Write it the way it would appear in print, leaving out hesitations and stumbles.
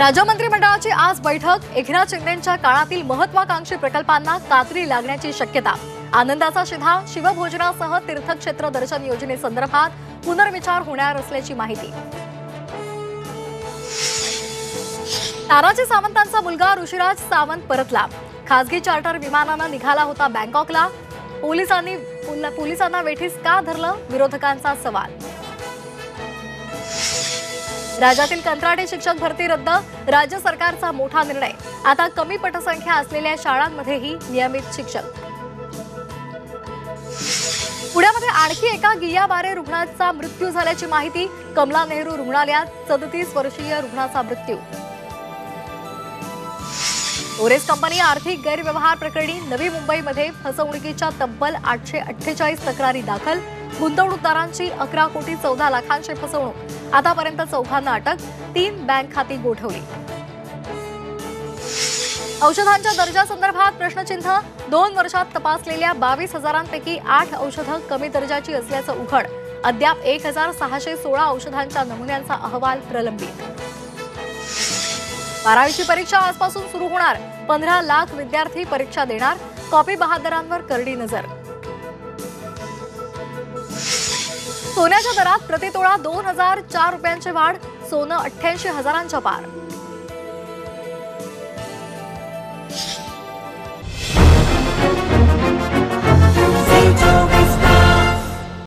राज्य मंत्रिमंडळाची आज बैठक। एकनाथ शिंदेंच्या काळातील महत्त्वाकांक्षी प्रकल्पांना कात्री लागण्याची शक्यता। आनंदाचा शिधा। शिवभोजनासह तीर्थक्षेत्र दर्शन योजनेसंदर्भात पुनर्विचार होणार असल्याची माहिती। तानाजी सावंतांचा मुलगा ऋषिराज सावंत परतला। खासगी चार्टर विमानाने निघाला होता बँकॉकला। पोलिसांना वेठीस का धरलं, विरोधकांचा सवाल। राज्यातील कंत्राटी शिक्षक भरती रद्द। राज्य सरकारचा मोठा निर्णय। आता कमी पटसंख्या असलेल्या शाळांमध्येही नियमित शिक्षक। पुण्यामध्ये आणखी एका गियाबारे रुग्णाचा मृत्यू झाल्याची माहिती। कमला नेहरू रुग्णालयात 37 वर्षीय रुग्णाचा मृत्यू। ओरेस कंपनी आर्थिक गैरव्यवहार प्रकरणी नवी मुंबईमध्ये फसवणुकीच्या तब्बल 848 तक्रारी दाखल। गुंतवणूकदारांची 11 कोटी 14 लाखांची फसवणूक। आतापर्यंत 4 अटक, 3 बँक खाती गोठवली। औषधांच्या दर्जासंदर्भात प्रश्नचिन्ह। 2 वर्षात तपासलेल्या 22,000 8 औषधं कमी दर्जाची असल्याचं उघड। अद्याप 1,616 औषधांच्या नमुन्यांचा अहवाल प्रलंबित। 12वीची परीक्षा आजपासून सुरू होणार। 15 लाख विद्यार्थी परीक्षा देणार। कॉपी बहादरांवर करडी नजर। सोन्याच्या दरात प्रतितोळा 2004 रुपयांची वाढ। सोनं 88,000च्या पार।